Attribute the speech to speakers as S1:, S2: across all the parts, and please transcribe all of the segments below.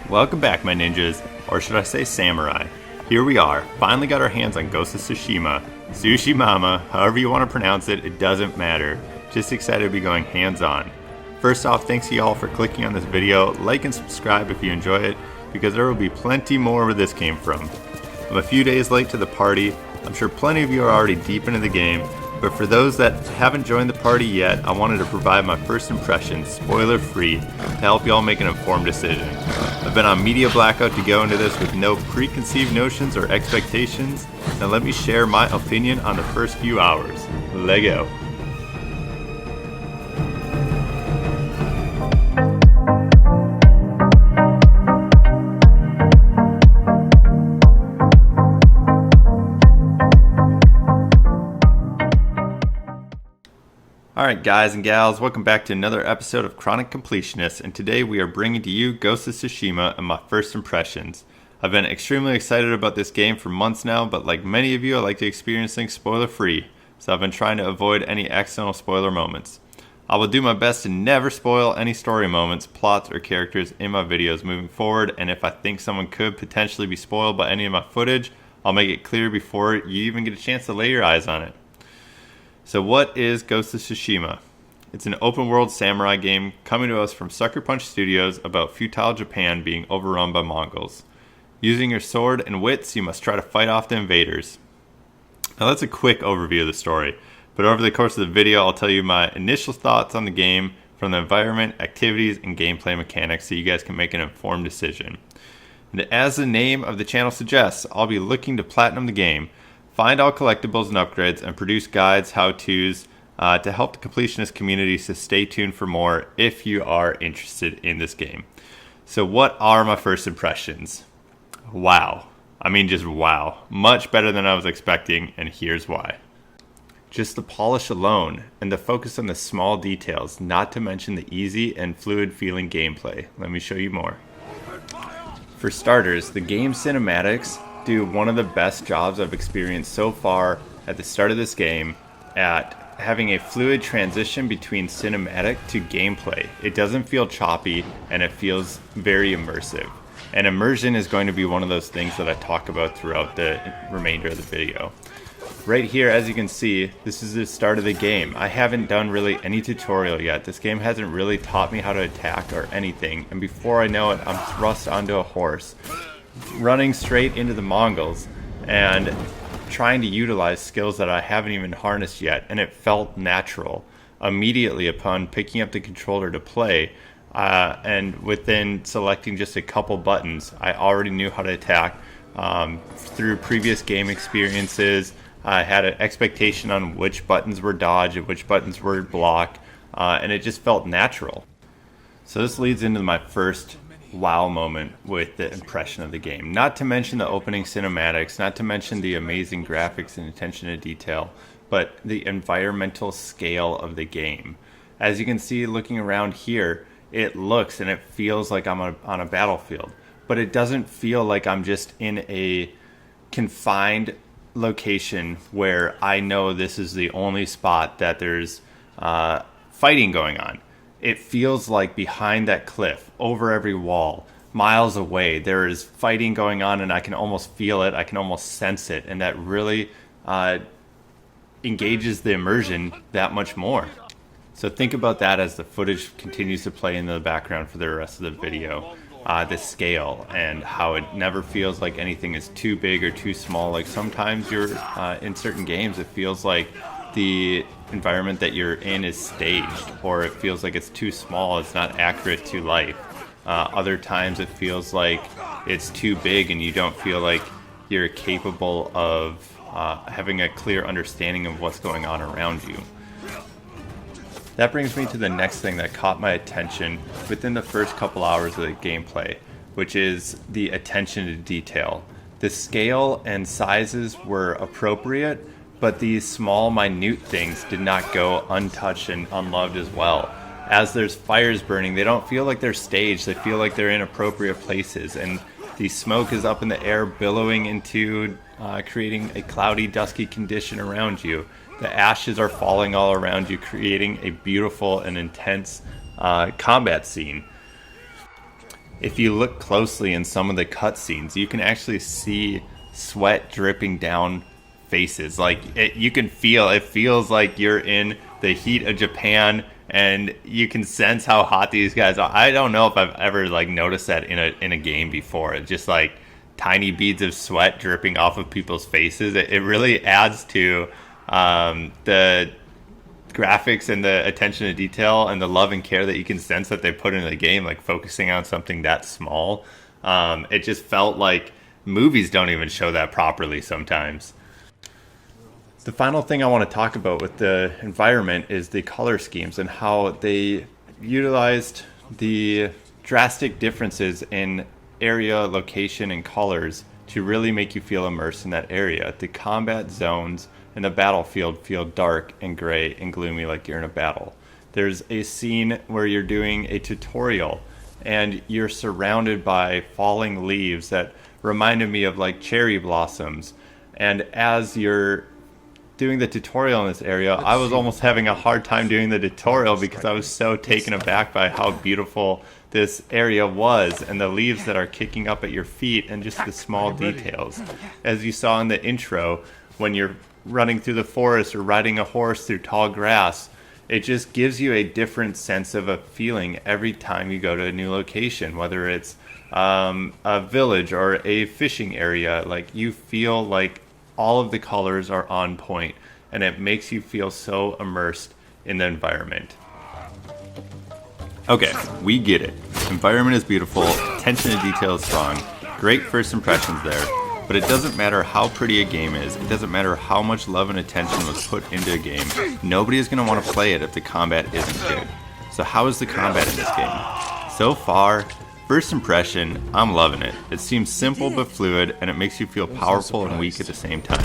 S1: Welcome back, my ninjas, or should I say samurai. Here we are, finally got our hands on Ghosts of Tsushima. Sushi Mama, however you want to pronounce it, it doesn't matter. Just excited to be going hands-on. First off, thanks to y'all for clicking on this video. Like and subscribe if you enjoy it, because there will be plenty more where this came from. I'm a few days late to the party. I'm sure plenty of you are already deep into the game, but for those that haven't joined the party yet, I wanted to provide my first impressions, spoiler-free, to help y'all make an informed decision. I've been on media blackout to go into this with no preconceived notions or expectations. Now let me share my opinion on the first few hours. Lego. Alright guys and gals, welcome back to another episode of Chronic Completionist, and today we are bringing to you Ghosts of Tsushima and my first impressions. I've been extremely excited about this game for months now, but like many of you, I like to experience things spoiler-free, so I've been trying to avoid any accidental spoiler moments. I will do my best to never spoil any story moments, plots, or characters in my videos moving forward, and if I think someone could potentially be spoiled by any of my footage, I'll make it clear before you even get a chance to lay your eyes on it. So what is Ghost of Tsushima? It's an open-world samurai game coming to us from Sucker Punch Studios about feudal Japan being overrun by Mongols. Using your sword and wits, you must try to fight off the invaders. Now that's a quick overview of the story, but over the course of the video I'll tell you my initial thoughts on the game from the environment, activities, and gameplay mechanics so you guys can make an informed decision. And as the name of the channel suggests, I'll be looking to platinum the game, find all collectibles and upgrades, and produce guides, how-tos to help the completionist community, so stay tuned for more if you are interested in this game. So what are my first impressions? Wow. I mean, just wow. Much better than I was expecting, and here's why. Just the polish alone, and the focus on the small details, not to mention the easy and fluid feeling gameplay. Let me show you more. For starters, the game cinematics do one of the best jobs I've experienced so far at the start of this game at having a fluid transition between cinematic to gameplay. It doesn't feel choppy and it feels very immersive. And immersion is going to be one of those things that I talk about throughout the remainder of the video. Right here, as you can see, this is the start of the game. I haven't done really any tutorial yet. This game hasn't really taught me how to attack or anything. And before I know it, I'm thrust onto a horse, running straight into the Mongols and trying to utilize skills that I haven't even harnessed yet, and it felt natural immediately upon picking up the controller to play, and within selecting just a couple buttons I already knew how to attack. Through previous game experiences I had an expectation on which buttons were dodge and which buttons were block, and it just felt natural. So this leads into my first wow moment with the impression of the game. Not to mention the opening cinematics, not to mention the amazing graphics and attention to detail, but the environmental scale of the game. As you can see looking around here, it looks and it feels like I'm on a battlefield, but it doesn't feel like I'm just in a confined location where I know this is the only spot that there's fighting going on. It feels like behind that cliff, over every wall, miles away, there is fighting going on, and I can almost feel it, I can almost sense it, and that really engages the immersion that much more. So think about that as the footage continues to play in the background for the rest of the video. The scale and how it never feels like anything is too big or too small. Like sometimes you're in certain games, it feels like the environment that you're in is staged, or it feels like it's too small, it's not accurate to life. Other times it feels like it's too big and you don't feel like you're capable of having a clear understanding of what's going on around you. That brings me to the next thing that caught my attention within the first couple hours of the gameplay, which is the attention to detail. The scale and sizes were appropriate, but these small, minute things did not go untouched and unloved as well. As there's fires burning, they don't feel like they're staged, they feel like they're in appropriate places, and the smoke is up in the air, billowing into creating a cloudy, dusky condition around you. The ashes are falling all around you, creating a beautiful and intense combat scene. if you look closely in some of the cutscenes, you can actually see sweat dripping down faces. Like you can feel it feels like you're in the heat of Japan, and you can sense how hot these guys are. I don't know if I've ever like noticed that in a game before. It's just like tiny beads of sweat dripping off of people's faces. It really adds to the graphics and the attention to detail and the love and care that you can sense that they put into the game, like focusing on something that small. It just felt like movies don't even show that properly sometimes. The final thing I want to talk about with the environment is the color schemes and how they utilized the drastic differences in area, location, and colors to really make you feel immersed in that area. The combat zones and the battlefield feel dark and gray and gloomy, like you're in a battle. There's a scene where you're doing a tutorial and you're surrounded by falling leaves that reminded me of like cherry blossoms. And as you're doing the tutorial in this area, I was almost having a hard time doing the tutorial because I was so taken aback by how beautiful this area was, and the leaves that are kicking up at your feet, and just the small details. As you saw in the intro, when you're running through the forest or riding a horse through tall grass, it just gives you a different sense of a feeling every time you go to a new location, whether it's a village or a fishing area. Like, you feel like all of the colors are on point, and it makes you feel so immersed in the environment. Okay, we get it. Environment is beautiful, attention to detail is strong, great first impressions there, but it doesn't matter how pretty a game is, it doesn't matter how much love and attention was put into a game, nobody is going to want to play it if the combat isn't good. So how is the combat in this game? So far, first impression, I'm loving it. It seems simple but fluid, and it makes you feel powerful and weak at the same time.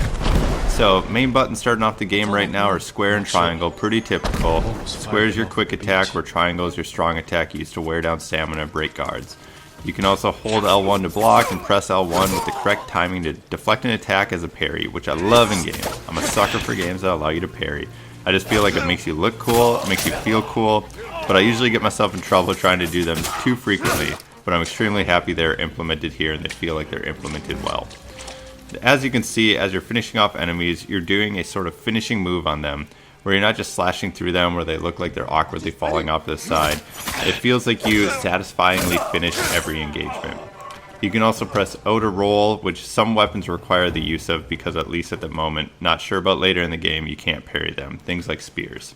S1: So, main buttons starting off the game right now are square and triangle, pretty typical. Square is your quick attack, where triangle is your strong attack used to wear down stamina and break guards. You can also hold L1 to block and press L1 with the correct timing to deflect an attack as a parry, which I love in games. I'm a sucker for games that allow you to parry. I just feel like it makes you look cool, it makes you feel cool, but I usually get myself in trouble trying to do them too frequently. But I'm extremely happy they're implemented here, and they feel like they're implemented well. As you can see, as you're finishing off enemies, you're doing a sort of finishing move on them, where you're not just slashing through them where they look like they're awkwardly falling off to the side. It feels like you satisfyingly finished every engagement. You can also press O to roll, which some weapons require the use of because, at least at the moment, not sure about later in the game, you can't parry them, things like spears.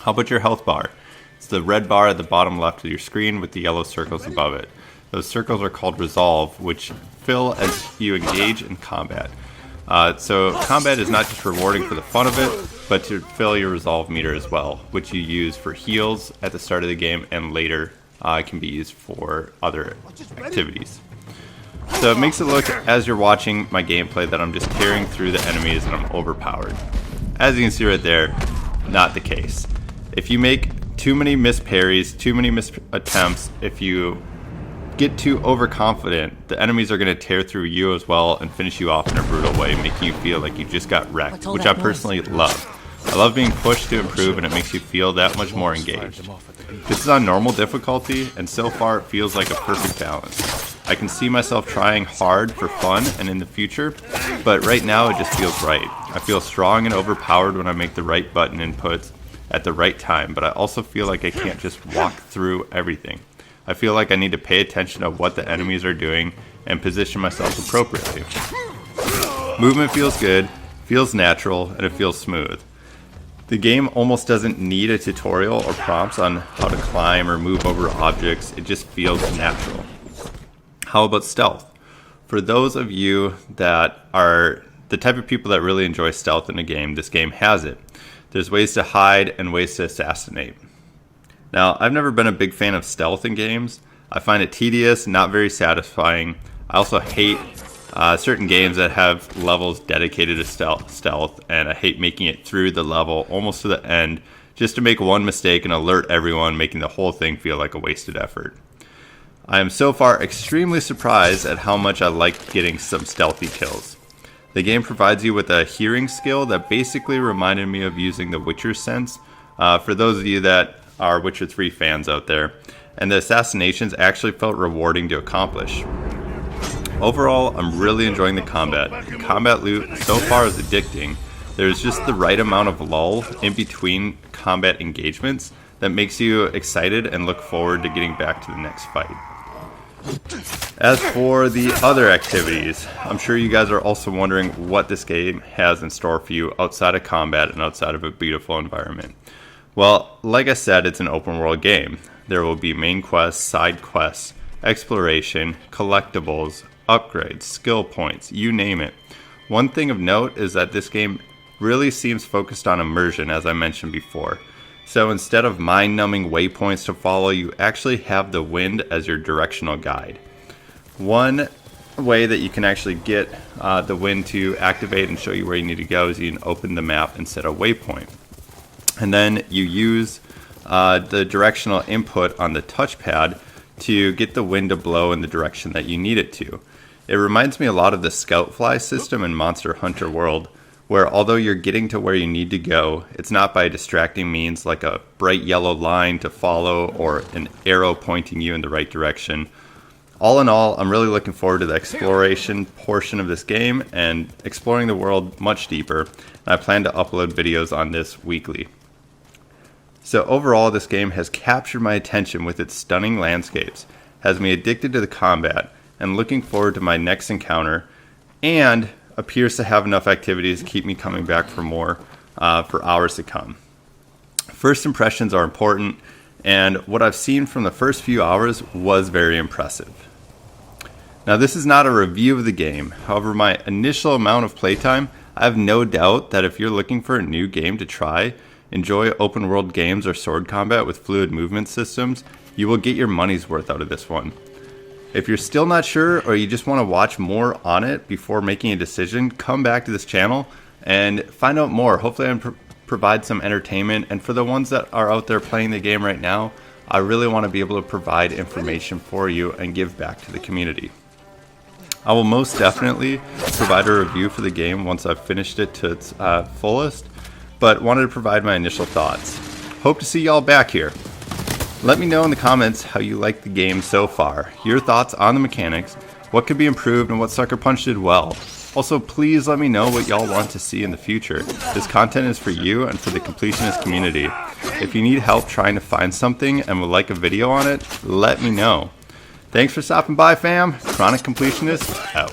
S1: How about your health bar? It's the red bar at the bottom left of your screen with the yellow circles above it. Those circles are called resolve, which fill as you engage in combat. So combat is not just rewarding for the fun of it, but to fill your resolve meter as well, which you use for heals at the start of the game and later can be used for other activities. So it makes it look, as you're watching my gameplay, that I'm just tearing through the enemies and I'm overpowered. As you can see right there, not the case. If you make too many missed parries, too many missed attempts, if you get too overconfident, the enemies are going to tear through you as well and finish you off in a brutal way, making you feel like you just got wrecked, which I personally love. I love being pushed to improve, and it makes you feel that much more engaged. This is on normal difficulty, and so far it feels like a perfect balance. I can see myself trying hard for fun and in the future, but right now it just feels right. I feel strong and overpowered when I make the right button inputs at the right time, but I also feel like I can't just walk through everything. I feel like I need to pay attention to what the enemies are doing and position myself appropriately. Movement feels good, feels natural, and it feels smooth. The game almost doesn't need a tutorial or prompts on how to climb or move over objects, it just feels natural. How about stealth? For those of you that are the type of people that really enjoy stealth in a game, this game has it. There's ways to hide and ways to assassinate. Now, I've never been a big fan of stealth in games. I find it tedious, not very satisfying. I also hate certain games that have levels dedicated to stealth, and I hate making it through the level almost to the end just to make one mistake and alert everyone, making the whole thing feel like a wasted effort. I am so far extremely surprised at how much I like getting some stealthy kills. The game provides you with a hearing skill that basically reminded me of using the Witcher's sense. For those of you that our Witcher 3 fans out there, and the assassinations actually felt rewarding to accomplish. Overall, I'm really enjoying the combat. The combat loop so far is addicting. There's just the right amount of lull in between combat engagements that makes you excited and look forward to getting back to the next fight. As for the other activities, I'm sure you guys are also wondering what this game has in store for you outside of combat and outside of a beautiful environment. Well, like I said, it's an open world game. There will be main quests, side quests, exploration, collectibles, upgrades, skill points, you name it. One thing of note is that this game really seems focused on immersion, as I mentioned before. So instead of mind-numbing waypoints to follow, you actually have the wind as your directional guide. One way that you can actually get the wind to activate and show you where you need to go is you can open the map and set a waypoint. And then you use the directional input on the touchpad to get the wind to blow in the direction that you need it to. It reminds me a lot of the Scoutfly system in Monster Hunter World, where although you're getting to where you need to go, it's not by distracting means like a bright yellow line to follow or an arrow pointing you in the right direction. All in all, I'm really looking forward to the exploration portion of this game and exploring the world much deeper, and I plan to upload videos on this weekly. So overall, this game has captured my attention with its stunning landscapes, has me addicted to the combat, and looking forward to my next encounter, and appears to have enough activities to keep me coming back for more for hours to come. First impressions are important, and what I've seen from the first few hours was very impressive. Now, this is not a review of the game. However, my initial amount of playtime, I have no doubt that if you're looking for a new game to try, enjoy open world games or sword combat with fluid movement systems, you will get your money's worth out of this one. If you're still not sure or you just want to watch more on it before making a decision, come back to this channel and find out more. Hopefully I can provide some entertainment, and for the ones that are out there playing the game right now, I really want to be able to provide information for you and give back to the community. I will most definitely provide a review for the game once I've finished it to its fullest, but wanted to provide my initial thoughts. Hope to see y'all back here. Let me know in the comments how you like the game so far, your thoughts on the mechanics, what could be improved, and what Sucker Punch did well. Also, please let me know what y'all want to see in the future. This content is for you and for the completionist community. If you need help trying to find something and would like a video on it, let me know. Thanks for stopping by, fam. Chronic Completionist out.